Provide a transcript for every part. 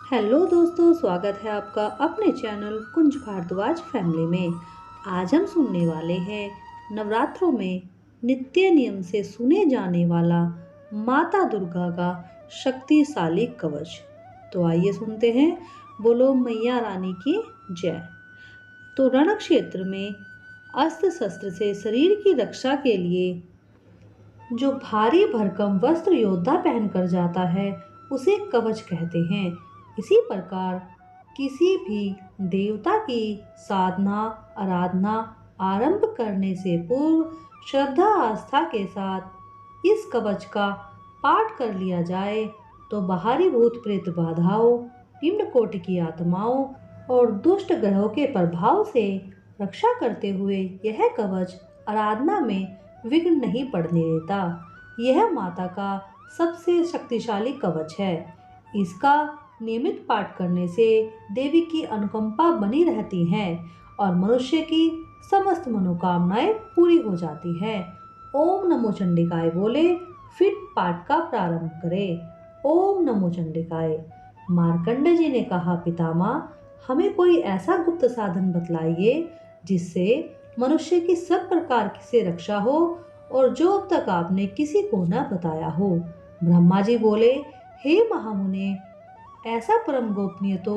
Hello दोस्तों, स्वागत है आपका अपने चैनल कुंज भारद्वाज फैमिली में। आज हम सुनने वाले हैं नवरात्रों में नित्य नियम से सुने जाने वाला माता दुर्गा का शक्तिशाली कवच। तो आइए सुनते हैं। बोलो मैया रानी की जय। तो रण क्षेत्र में अस्त्र शस्त्र से शरीर की रक्षा के लिए जो भारी भरकम वस्त्र योद्धा पहनकर जाता है उसे कवच कहते हैं। इसी प्रकार किसी भी देवता की साधना आराधना आरंभ करने से पूर्व श्रद्धा आस्था के साथ इस कवच का पाठ कर लिया जाए तो बाहरी भूत प्रेत बाधाओं, निम्न कोटि की आत्माओं और दुष्ट ग्रहों के प्रभाव से रक्षा करते हुए यह कवच आराधना में विघ्न नहीं पड़ने देता। यह माता का सबसे शक्तिशाली कवच है। इसका नियमित पाठ करने से देवी की अनुकंपा बनी रहती है और मनुष्य की समस्त मनोकामनाएं पूरी हो जाती है। ओम नमो चंडिकाय बोले फिर पाठ का प्रारंभ करें। ओम नमो चंडिकाय। मार्कंडे जी ने कहा, पितामह हमें कोई ऐसा गुप्त साधन बतलाइए जिससे मनुष्य की सब प्रकार से रक्षा हो और जो अब तक आपने किसी को न बताया हो। ब्रह्मा जी बोले, हे महामुने, ऐसा परम गोपनीय तो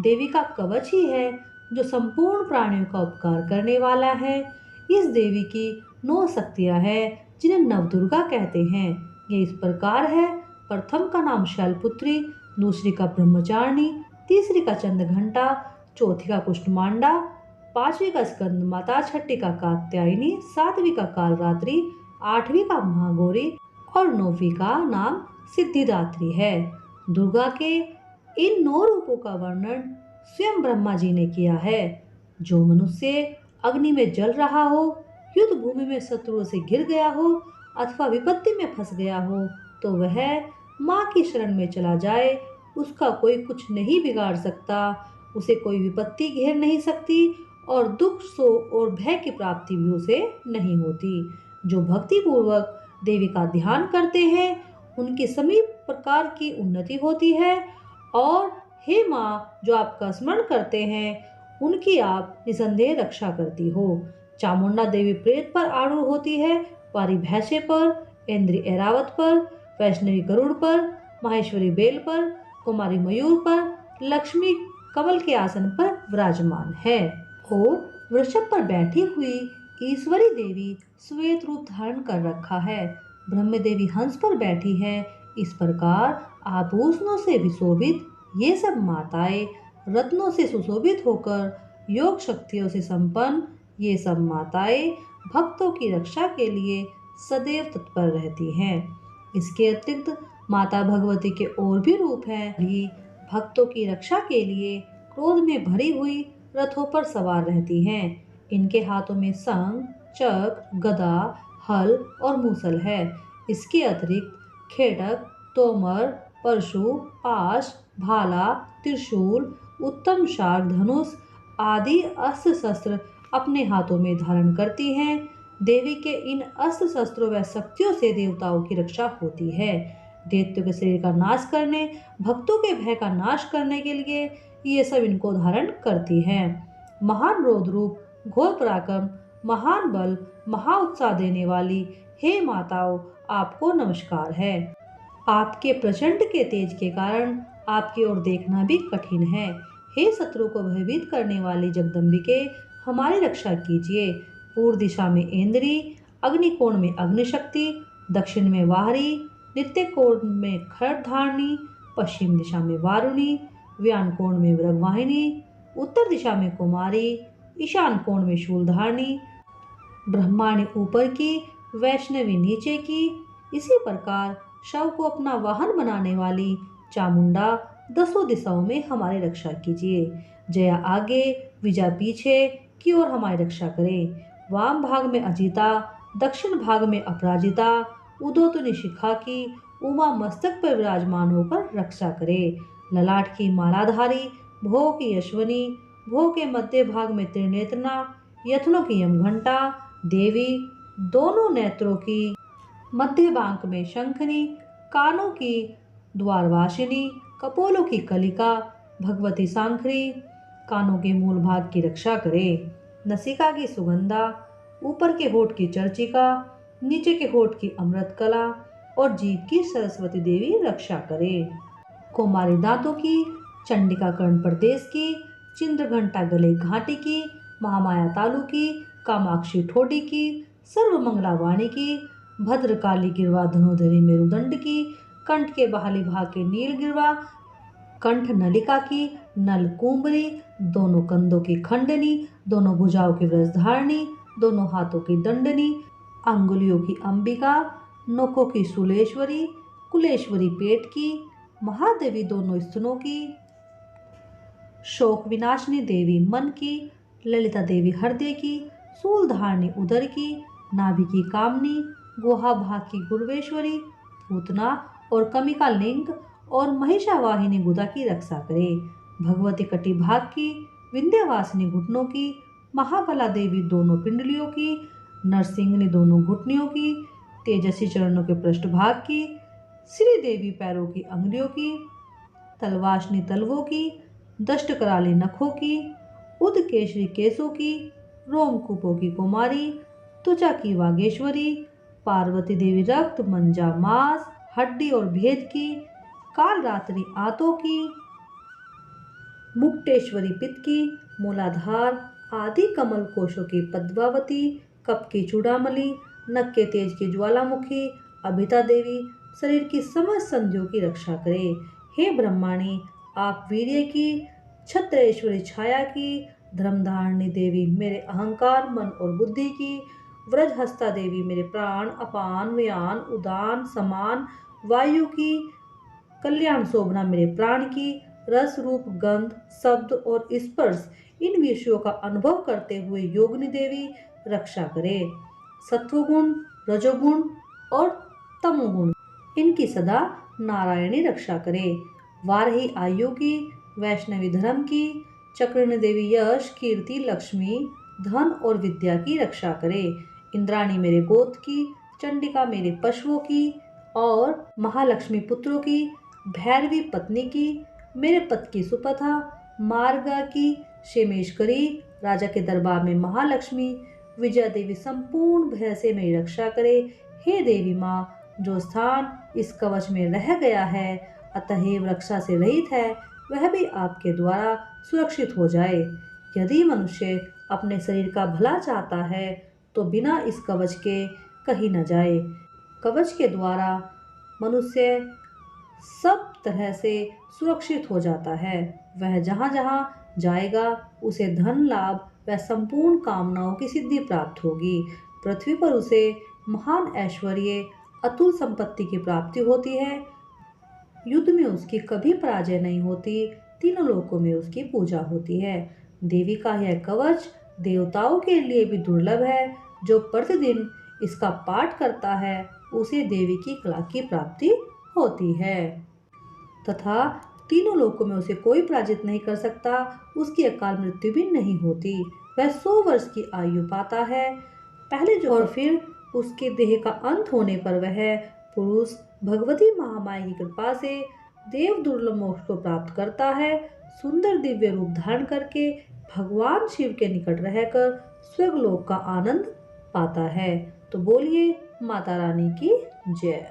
देवी का कवच ही है जो संपूर्ण प्राणियों का उपकार करने वाला है। इस देवी की 9 शक्तियां हैं जिन्हें नवदुर्गा कहते हैं। ये इस प्रकार है। प्रथम का नाम शैलपुत्री, दूसरी का ब्रह्मचारिणी, तीसरी का चंद्रघंटा, चौथी का कुष्ठमांडा, पांचवी का स्कंद माता, छठी का कात्यायनी, सातवीं का कालरात्रि, आठवीं का महागौरी और 9वीं का नाम सिद्धिदात्री है। दुर्गा के इन 9 रूपों का वर्णन स्वयं ब्रह्मा जी ने किया है। जो मनुष्य अग्नि में जल रहा हो, युद्ध भूमि में शत्रुओं से घिर गया हो अथवा विपत्ति में फंस गया हो तो वह माँ की शरण में चला जाए। उसका कोई कुछ नहीं बिगाड़ सकता, उसे कोई विपत्ति घेर नहीं सकती और दुख शोक और भय की प्राप्ति भी उसे नहीं होती। जो भक्ति पूर्वक देवी का ध्यान करते हैं उनकी सभी प्रकार की उन्नति होती है और हे माँ, जो आपका स्मरण करते हैं उनकी आप निसंदेह रक्षा करती हो। चामुंडा देवी प्रेत पर आरूढ़ होती है, पारी भैंसे पर, इंद्री ऐरावत पर, वैष्णवी गरुड़ पर, माहेश्वरी बेल पर, कुमारी मयूर पर, लक्ष्मी कमल के आसन पर विराजमान है और वृषभ पर बैठी हुई ईश्वरी देवी श्वेत रूप धारण कर रखा है। ब्रह्म देवी हंस पर बैठी है। इस प्रकार आभूषणों से विशोभित ये सब माताएं, रत्नों से सुशोभित होकर योग शक्तियों से संपन्न ये सब माताएं भक्तों की रक्षा के लिए सदैव तत्पर रहती हैं। इसके अतिरिक्त माता भगवती के और भी रूप हैं। भी भक्तों की रक्षा के लिए क्रोध में भरी हुई रथों पर सवार रहती हैं। इनके हाथों में शंख, चक्र, गदा, हल और मूसल है। इसके अतिरिक्त खेड़क, तोमर, परशु, पाश, भाला, त्रिशूल, उत्तम शार्क, धनुष आदि अस्त्र शस्त्र अपने हाथों में धारण करती हैं। देवी के इन अस्त्र शस्त्रों व शक्तियों से देवताओं की रक्षा होती है। दैत्यों के शरीर का नाश करने, भक्तों के भय का नाश करने के लिए ये सब इनको धारण करती हैं। महान रौद्र रूप, घोर पराक्रम, महान बल, महा उत्साह देने वाली हे माताओं, आपको नमस्कार है। आपके प्रचंड के तेज के कारण आपकी ओर देखना भी कठिन है। हे शत्रु को भयभीत करने वाली जगदम्बिके, हमारी रक्षा कीजिए। पूर्व दिशा में इंद्री, अग्निकोण में अग्निशक्ति, दक्षिण में वाहरी, नित्य कोण में खरधारणी, पश्चिम दिशा में वारुणी, व्यान कोण में वृगवाहिनी, उत्तर दिशा में कुमारी, ईशान कोण में शूलधारणी, ब्रह्माणी ऊपर की, वैष्णवी नीचे की। इसी प्रकार शव को अपना वाहन बनाने वाली चामुंडा 10 दिशाओं में हमारी रक्षा कीजिए। जया आगे, विजया पीछे की ओर हमारी रक्षा करे। वाम भाग में अजिता, दक्षिण भाग में अपराजिता, उदोतनी शिखा की उमा मस्तक पर विराजमान होकर रक्षा करे। ललाट की मालाधारी, भोग की यशवनी, भोग के मध्य भाग में त्रिनेत्रणा, यत्नों की यमघंटा देवी, दोनों नेत्रों की मध्य बांक में शंखनी, कानों की द्वारवासिनी, कपोलों की कलिका भगवती सांखरी कानों के मूल भाग की रक्षा करे। नसिका की सुगंधा, ऊपर के होठ की चर्चिका, नीचे के होठ की अमृत कला और जीभ की सरस्वती देवी रक्षा करे। कुमारी दांतों की, चंडिका कर्ण प्रदेश की, चिंद्रघंटा गले घाटी की, महामाया तालु की, कामाक्षी ठोडी की, सर्वमंगला वाणी की, भद्रकाली गिरवा धनुधरी मेरुदंड की, कंठ के बाहली भाग के नील गिरवा, कंठ नलिका की, नल कुंबरी, दोनों कंधों की खंडनी, दोनों भुजाओं की व्रजधारणी, दोनों हाथों की दंडनी, अंगुलियों की अंबिका, नोकों की सुलेश्वरी, कुलेश्वरी पेट की, महादेवी दोनों स्तनों की, शोक विनाशिनी देवी मन की, ललिता देवी हृदय की, सूलधारणी उदर की, नाभि की कामनी, गुहा भाग की गुरुवेश्वरी, पूतना और कमिका लिंग और महिषावाहिनी गुदा की रक्षा करे। भगवती कटी भाग की, विंध्यवासिनी घुटनों की, महाबला देवी दोनों पिंडलियों की, नरसिंहनी दोनों घुटनियों की, तेजस्वी चरणों के पृष्ठभाग की, श्री देवी पैरों की अंगुलियों की, तलवाशनी तलवों की, दष्ट कराली नखों की, उदकेशरी केसों की, रोमकूपों की कुमारी, त्वचा की वागेश्वरी, पार्वती देवी रक्त मंजा मांस हड्डी और भेद की, कालरात्रि आंतों की, मुक्तेश्वरी पित्त की, मूलाधार आदि कमल कोशों की पद्मावती, कप की चूड़ामणि, नक के तेज की ज्वालामुखी, अभिता देवी शरीर की समस्त संधियों की रक्षा करे। हे ब्रह्माणी, आप वीर्य की, छत्रेश्वरी छाया की, धर्मधारिणी देवी मेरे अहंकार मन और बुद्धि की, व्रजहस्ता देवी मेरे प्राण अपान व्यान उदान समान वायु की, कल्याण शोभना मेरे प्राण की, रस रूप गंध शब्द और स्पर्श इन विषयों का अनुभव करते हुए योगिनी देवी रक्षा करे। सत्वगुण रजोगुण और तमोगुण इनकी सदा नारायणी रक्षा करे। वारही आयु की, वैष्णवी धर्म की, चक्रिणी देवी यश कीर्ति लक्ष्मी धन और विद्या की रक्षा करे। इंद्राणी मेरे गोत्र की, चंडिका मेरे पशुओं की और महालक्ष्मी पुत्रों की, भैरवी पत्नी की, मेरे पति की सुपथा, मार्गा की, शेमेश्वरी राजा के दरबार में महालक्ष्मी, विजया देवी संपूर्ण भय से मेरी रक्षा करे। हे देवी माँ, जो स्थान इस कवच में रह गया है अतएव रक्षा से रहित है, वह भी आपके द्वारा सुरक्षित हो जाए। यदि मनुष्य अपने शरीर का भला चाहता है तो बिना इस कवच के कहीं न जाए। कवच के द्वारा मनुष्य सब तरह से सुरक्षित हो जाता है। वह जहाँ जहाँ जाएगा उसे धन लाभ व संपूर्ण कामनाओं की सिद्धि प्राप्त होगी। पृथ्वी पर उसे महान ऐश्वर्य अतुल संपत्ति की प्राप्ति होती है। युद्ध में उसकी कभी पराजय नहीं होती। तीनों लोकों में उसकी पूजा होती है। देवी का यह कवच देवताओं के लिए भी दुर्लभ है। जो प्रतिदिन इसका पाठ करता है उसे देवी की कला की प्राप्ति होती है तथा तीनों लोकों में उसे कोई पराजित नहीं कर सकता। उसकी अकाल मृत्यु भी नहीं होती। वह 100 वर्ष की आयु पाता है पहले जो और फिर उसके देह का अंत होने पर वह पुरुष भगवती महामाया की कृपा से देव दुर्लभ मोक्ष को प्राप्त करता है। सुंदर दिव्य रूप धारण करके भगवान शिव के निकट रहकर स्वर्गलोक का आनंद पाता है। तो बोलिए माता रानी की जय।